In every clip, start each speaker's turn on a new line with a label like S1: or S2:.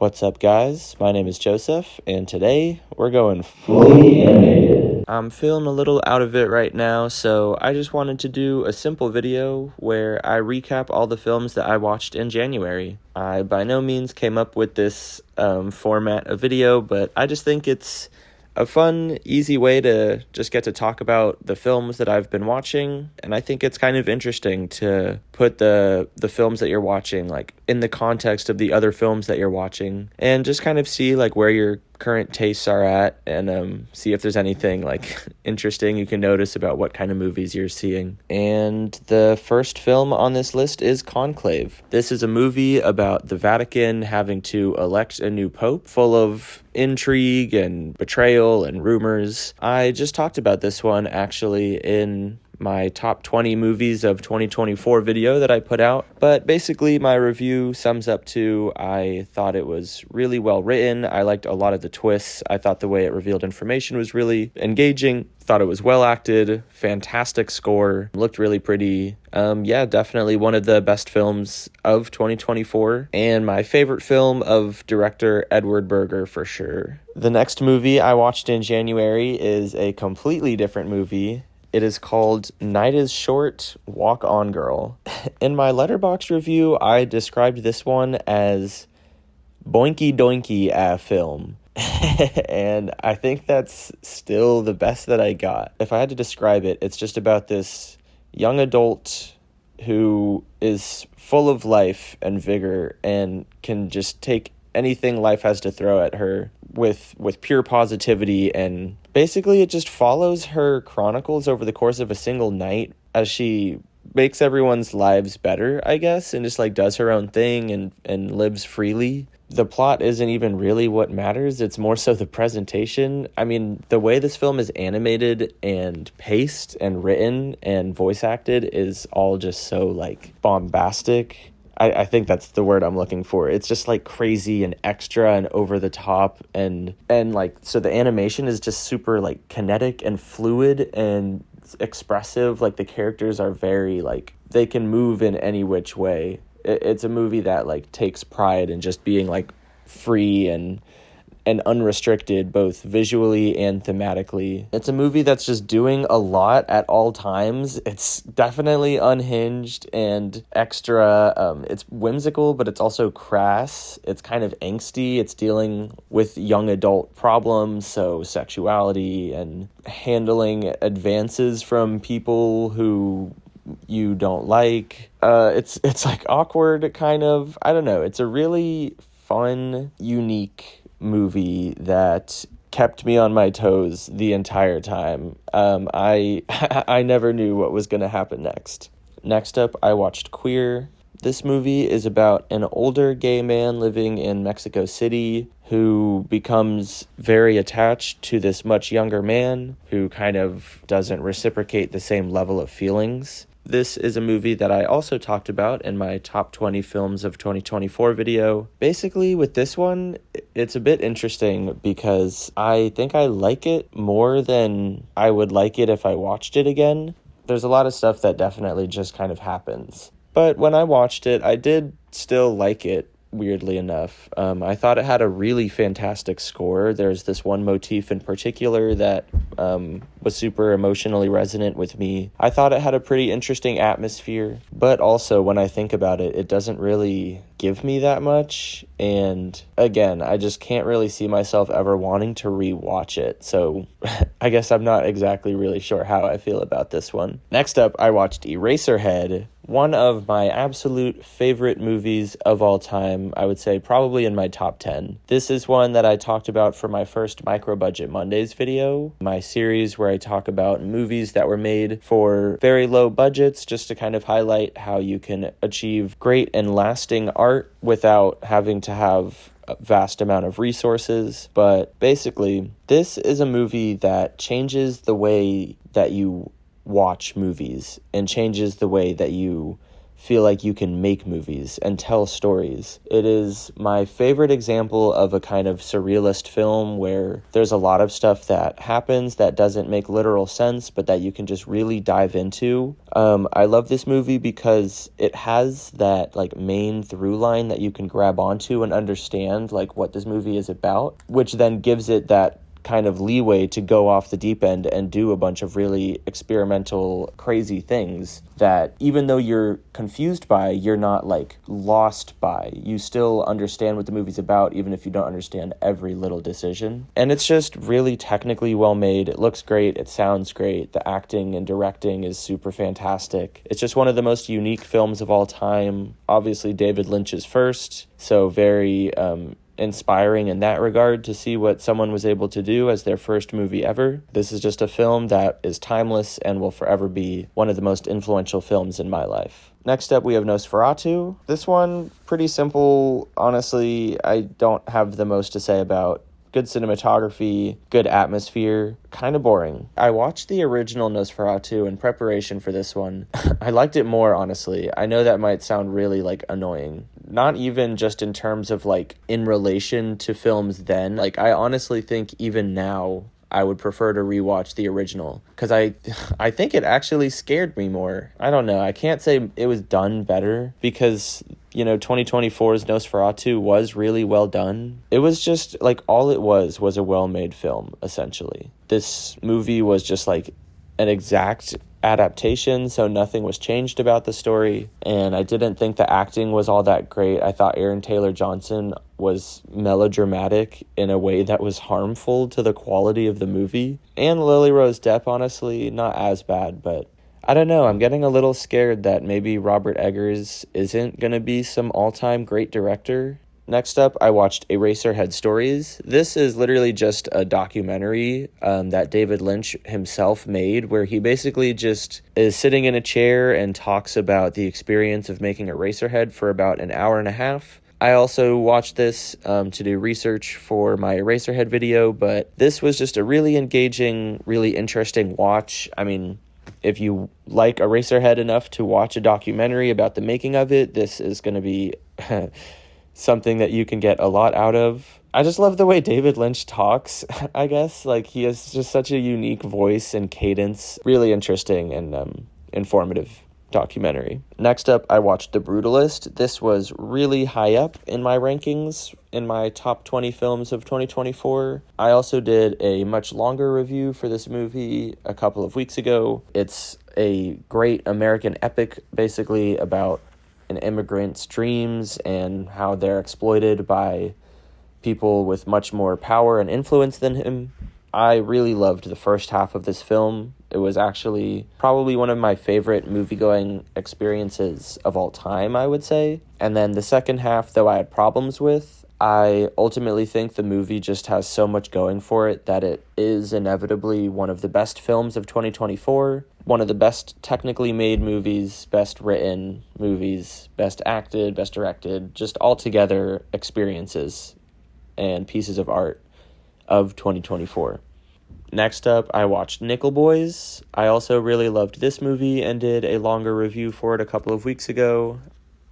S1: What's up, guys? My name is Joseph, and today we're going fully animated. I'm feeling a little out of it right now, so I just wanted to do a simple video where I recap all the films that I watched in January. I by no means came up with this format of video, but I just think it's a fun, easy way to just get to talk about the films that I've been watching, and I think it's kind of interesting to put the films that you're watching like in the context of the other films that you're watching, and just kind of see like where your current tastes are at, and see if there's anything like interesting you can notice about what kind of movies you're seeing. And the first film on this list is Conclave. This is a movie about the Vatican having to elect a new pope, full of intrigue and betrayal and rumors. I just talked about this one actually in my top 20 movies of 2024 video that I put out. But basically my review sums up to I thought it was really well written. I liked a lot of the twists. I thought the way it revealed information was really engaging. Thought it was well acted, fantastic score, looked really pretty. Definitely one of the best films of 2024, and my favorite film of director Edward Berger for sure. The next movie I watched in January is a completely different movie. It is called Night is Short, Walk On Girl. In my Letterboxd review, I described this one as boinky doinky film. And I think that's still the best that I got. If I had to describe it, it's just about this young adult who is full of life and vigor and can just take anything life has to throw at her with pure positivity, and basically it just follows her chronicles over the course of a single night as she makes everyone's lives better, I guess, and just like does her own thing and lives freely. The plot isn't even really what matters. It's more so the presentation. I mean, the way this film is animated and paced and written and voice acted is all just so like bombastic. I think that's the word I'm looking for. It's just like crazy and extra and over the top, and like, so the animation is just super like kinetic and fluid and expressive. Like the characters are very like, they can move in any which way. It's a movie that like takes pride in just being like free and unrestricted, both visually and thematically. It's a movie that's just doing a lot at all times. It's definitely unhinged and extra. It's whimsical, but it's also crass. It's kind of angsty. It's dealing with young adult problems, so sexuality and handling advances from people who you don't like. It's like awkward, kind of. I don't know. It's a really fun, unique movie that kept me on my toes the entire time. I never knew what was going to happen next. Next up, I watched Queer. This movie is about an older gay man living in Mexico City who becomes very attached to this much younger man who kind of doesn't reciprocate the same level of feelings. This is a movie that I also talked about in my top 20 films of 2024 video. Basically, with this one, it's a bit interesting because I think I like it more than I would like it if I watched it again. There's a lot of stuff that definitely just kind of happens. But when I watched it, I did still like it, weirdly enough. I thought it had a really fantastic score. There's this one motif in particular that was super emotionally resonant with me. I thought it had a pretty interesting atmosphere, but also when I think about it, it doesn't really give me that much. And again, I just can't really see myself ever wanting to rewatch it. So I guess I'm not exactly really sure how I feel about this one. Next up, I watched Eraserhead, one of my absolute favorite movies of all time. I would say probably in my top 10. This is one that I talked about for my first Micro Budget Mondays video, my series where I talk about movies that were made for very low budgets, just to kind of highlight how you can achieve great and lasting art without having to have a vast amount of resources. But basically, this is a movie that changes the way that you watch movies and changes the way that you feel like you can make movies and tell stories. It is my favorite example of a kind of surrealist film where there's a lot of stuff that happens that doesn't make literal sense, but that you can just really dive into. I love this movie because it has that like main through line that you can grab onto and understand like what this movie is about, which then gives it that kind of leeway to go off the deep end and do a bunch of really experimental, crazy things that even though you're confused by, you're not like lost by. You still understand what the movie's about, even if you don't understand every little decision. And it's just really technically well made. It looks great. It sounds great. The acting and directing is super fantastic. It's just one of the most unique films of all time. Obviously, David Lynch's first, so very inspiring in that regard to see what someone was able to do as their first movie ever. This is just a film that is timeless and will forever be one of the most influential films in my life. Next up, we have Nosferatu. This one, pretty simple. Honestly, I don't have the most to say about. Good cinematography, good atmosphere, kind of boring. I watched the original Nosferatu in preparation for this one. I liked it more, honestly. I know that might sound really, like, annoying. Not even just in terms of, like, in relation to films then. Like, I honestly think even now I would prefer to rewatch the original because I think it actually scared me more. I don't know. I can't say it was done better because 2024's Nosferatu was really well done. It was just like all it was a well-made film, essentially. This movie was just like an exact adaptation, so nothing was changed about the story, and I didn't think the acting was all that great. I thought Aaron Taylor-Johnson was melodramatic in a way that was harmful to the quality of the movie. And Lily Rose Depp, honestly, not as bad, but I don't know. I'm getting a little scared that maybe Robert Eggers isn't going to be some all-time great director. Next up, I watched Eraserhead Stories. This is literally just a documentary that David Lynch himself made, where he basically just is sitting in a chair and talks about the experience of making Eraserhead for about an hour and a half. I also watched this to do research for my Eraserhead video, but this was just a really engaging, really interesting watch. I mean, if you like Eraserhead enough to watch a documentary about the making of it, this is going to be something that you can get a lot out of. I just love the way David Lynch talks, I guess. Like, he has just such a unique voice and cadence. Really interesting and informative documentary. Next up, I watched The Brutalist. This was really high up in my rankings, in my top 20 films of 2024. I also did a much longer review for this movie a couple of weeks ago. It's a great American epic, basically, about an immigrant's dreams and how they're exploited by people with much more power and influence than him. I really loved the first half of this film. It was actually probably one of my favorite movie-going experiences of all time, I would say. And then the second half, though I had problems with, I ultimately think the movie just has so much going for it that it is inevitably one of the best films of 2024, one of the best technically made movies, best written movies, best acted, best directed, just altogether experiences and pieces of art of 2024. Next up, I watched Nickel Boys. I also really loved this movie and did a longer review for it a couple of weeks ago.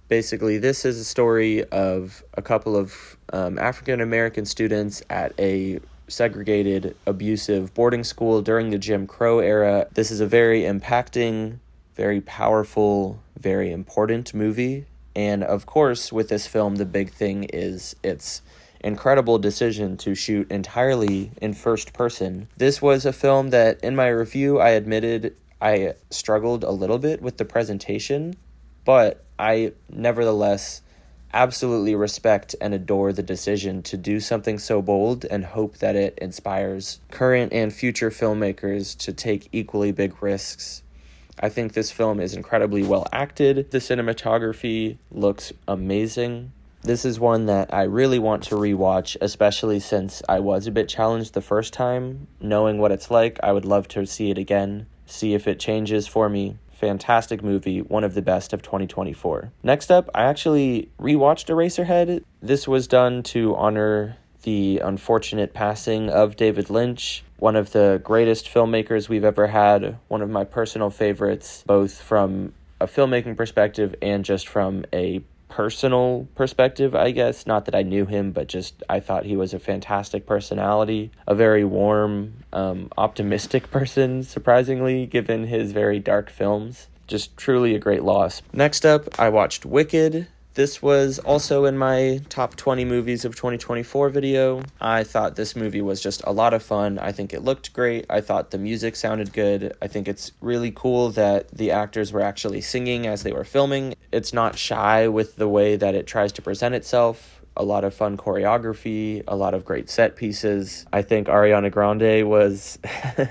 S1: Basically, this is a story of a couple of African-American students at a segregated, abusive boarding school during the Jim Crow era. This is a very impacting, very powerful, very important movie. And of course, with this film, the big thing is its incredible decision to shoot entirely in first person. This was a film that, in my review, I admitted I struggled a little bit with the presentation, but I nevertheless absolutely respect and adore the decision to do something so bold and hope that it inspires current and future filmmakers to take equally big risks. I think this film is incredibly well acted. The cinematography looks amazing. This is one that I really want to rewatch, especially since I was a bit challenged the first time. Knowing what it's like, I would love to see it again, see if it changes for me. Fantastic movie, one of the best of 2024. Next up, I actually rewatched Eraserhead. This was done to honor the unfortunate passing of David Lynch, one of the greatest filmmakers we've ever had, one of my personal favorites, both from a filmmaking perspective and just from a personal perspective, I guess. Not that I knew him, but just I thought he was a fantastic personality, a very warm, optimistic person, surprisingly, given his very dark films. Just truly a great loss. Next up, I watched Wicked. This was also in my top 20 movies of 2024 video. I thought this movie was just a lot of fun. I think it looked great. I thought the music sounded good. I think it's really cool that the actors were actually singing as they were filming. It's not shy with the way that it tries to present itself. A lot of fun choreography, a lot of great set pieces. I think Ariana Grande was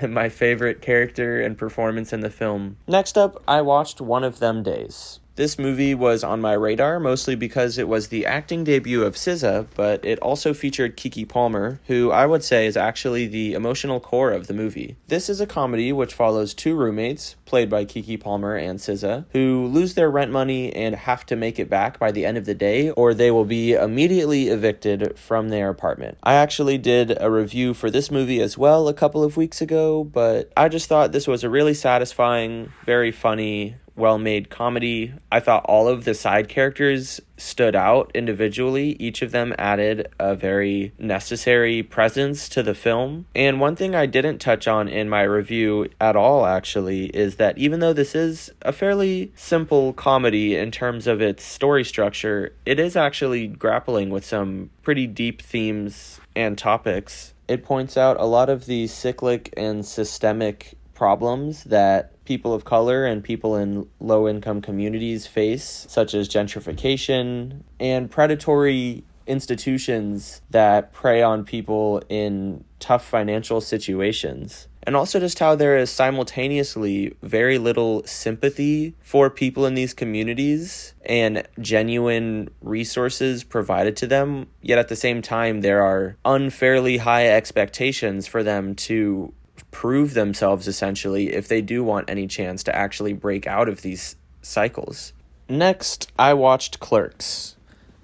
S1: my favorite character and performance in the film. Next up, I watched One of Them Days. This movie was on my radar mostly because it was the acting debut of SZA, but it also featured Keke Palmer, who I would say is actually the emotional core of the movie. This is a comedy which follows two roommates, played by Keke Palmer and SZA, who lose their rent money and have to make it back by the end of the day, or they will be immediately evicted from their apartment. I actually did a review for this movie as well a couple of weeks ago, but I just thought this was a really satisfying, very funny, well-made comedy. I thought all of the side characters stood out individually. Each of them added a very necessary presence to the film. And one thing I didn't touch on in my review at all, actually, is that even though this is a fairly simple comedy in terms of its story structure, it is actually grappling with some pretty deep themes and topics. It points out a lot of the cyclic and systemic problems that people of color and people in low-income communities face, such as gentrification and predatory institutions that prey on people in tough financial situations. And also just how there is simultaneously very little sympathy for people in these communities and genuine resources provided to them, yet at the same time there are unfairly high expectations for them to prove themselves, essentially, if they do want any chance to actually break out of these cycles. Next, I watched Clerks.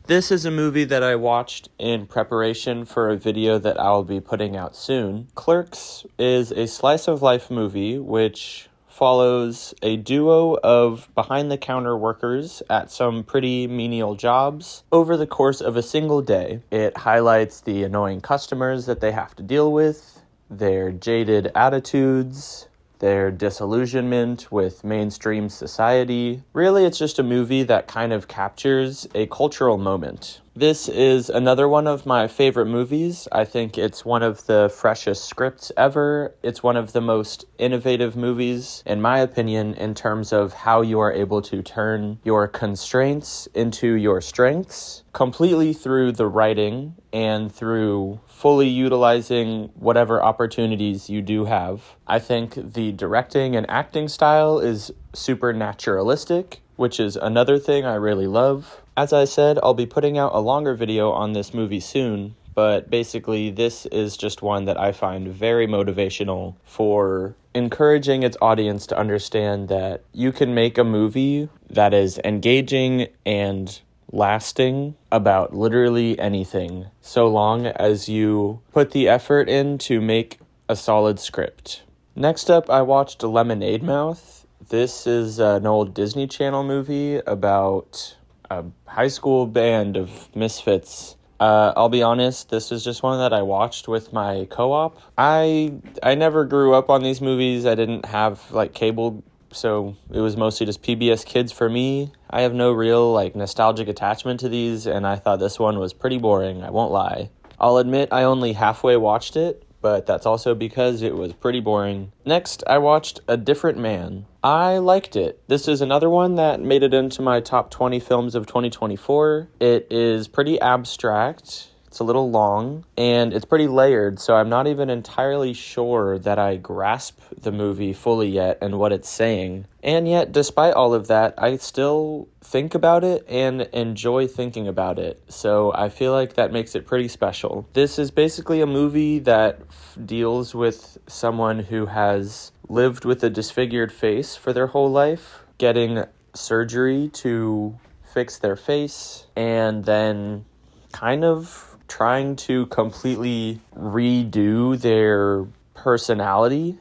S1: This is a movie that I watched in preparation for a video that I'll be putting out soon. Clerks is a slice-of-life movie which follows a duo of behind-the-counter workers at some pretty menial jobs over the course of a single day. It highlights the annoying customers that they have to deal with, their jaded attitudes, their disillusionment with mainstream society. Really, it's just a movie that kind of captures a cultural moment. This is another one of my favorite movies. I think it's one of the freshest scripts ever. It's one of the most innovative movies, in my opinion, in terms of how you are able to turn your constraints into your strengths, completely through the writing and through fully utilizing whatever opportunities you do have. I think the directing and acting style is super naturalistic, which is another thing I really love. As I said, I'll be putting out a longer video on this movie soon, but basically this is just one that I find very motivational for encouraging its audience to understand that you can make a movie that is engaging and lasting about literally anything, so long as you put the effort in to make a solid script. Next up, I watched Lemonade Mouth. This is an old Disney Channel movie about a high school band of misfits. I'll be honest, this is just one that I watched with my co-op. I never grew up on these movies. I didn't have cable, so it was mostly just PBS Kids for me. I have no real nostalgic attachment to these, and I thought this one was pretty boring, I won't lie. I'll admit I only halfway watched it, but that's also because it was pretty boring. Next, I watched A Different Man. I liked it. This is another one that made it into my top 20 films of 2024. It is pretty abstract. It's a little long, and it's pretty layered, so I'm not even entirely sure that I grasp the movie fully yet and what it's saying. And yet, despite all of that, I still think about it and enjoy thinking about it, so I feel like that makes it pretty special. This is basically a movie that deals with someone who has lived with a disfigured face for their whole life, getting surgery to fix their face, and then kind of trying to completely redo their personality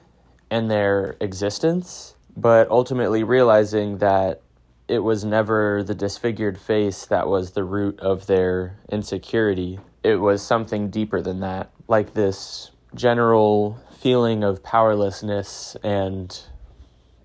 S1: and their existence, but ultimately realizing that it was never the disfigured face that was the root of their insecurity. It was something deeper than that, like this general feeling of powerlessness and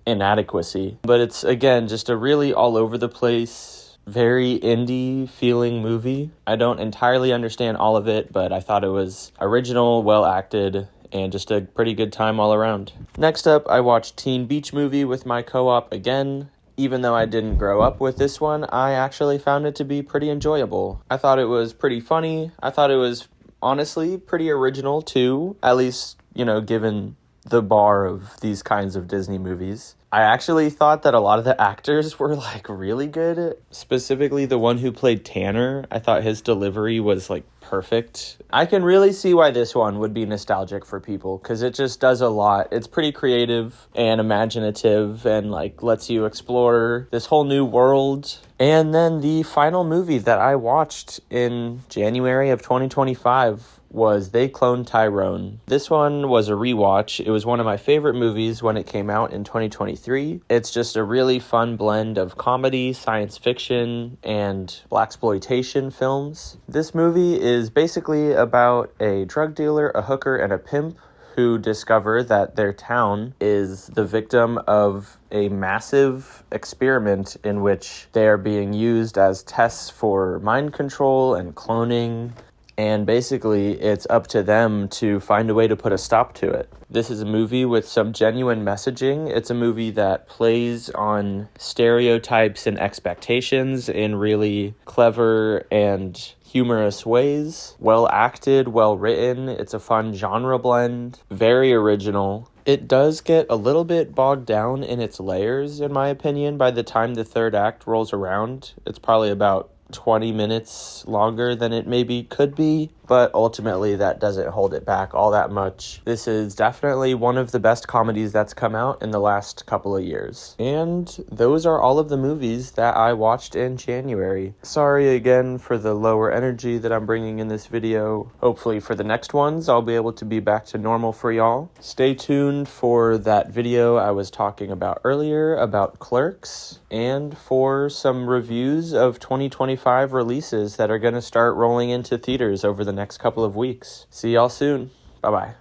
S1: inadequacy. But it's, again, just a really all over the place, very indie feeling movie. I don't entirely understand all of it, but I thought it was original, well acted, and just a pretty good time all around. Next up, I watched Teen Beach Movie with my co-op again. Even though I didn't grow up with this one, I actually found it to be pretty enjoyable. I thought it was pretty funny. I thought it was honestly pretty original too, at least, given the bar of these kinds of Disney movies. I actually thought that a lot of the actors were really good. Specifically the one who played Tanner. I thought his delivery was perfect. I can really see why this one would be nostalgic for people, because it just does a lot. It's pretty creative and imaginative and lets you explore this whole new world. And then the final movie that I watched in January of 2025 was They Cloned Tyrone. This one was a rewatch. It was one of my favorite movies when it came out in 2023. It's just a really fun blend of comedy, science fiction, and blaxploitation films. This movie is basically about a drug dealer, a hooker, and a pimp who discover that their town is the victim of a massive experiment in which they are being used as tests for mind control and cloning. And basically, it's up to them to find a way to put a stop to it. This is a movie with some genuine messaging. It's a movie that plays on stereotypes and expectations in really clever and humorous ways. Well acted, well written. It's a fun genre blend. Very original. It does get a little bit bogged down in its layers, in my opinion, by the time the third act rolls around. It's probably about 20 minutes longer than it maybe could be, but ultimately that doesn't hold it back all that much. This is definitely one of the best comedies that's come out in the last couple of years. And those are all of the movies that I watched in January. Sorry again for the lower energy that I'm bringing in this video. Hopefully for the next ones, I'll be able to be back to normal for y'all. Stay tuned for that video I was talking about earlier about Clerks, and for some reviews of 2025 releases that are going to start rolling into theaters over the next couple of weeks. See y'all soon. Bye-bye.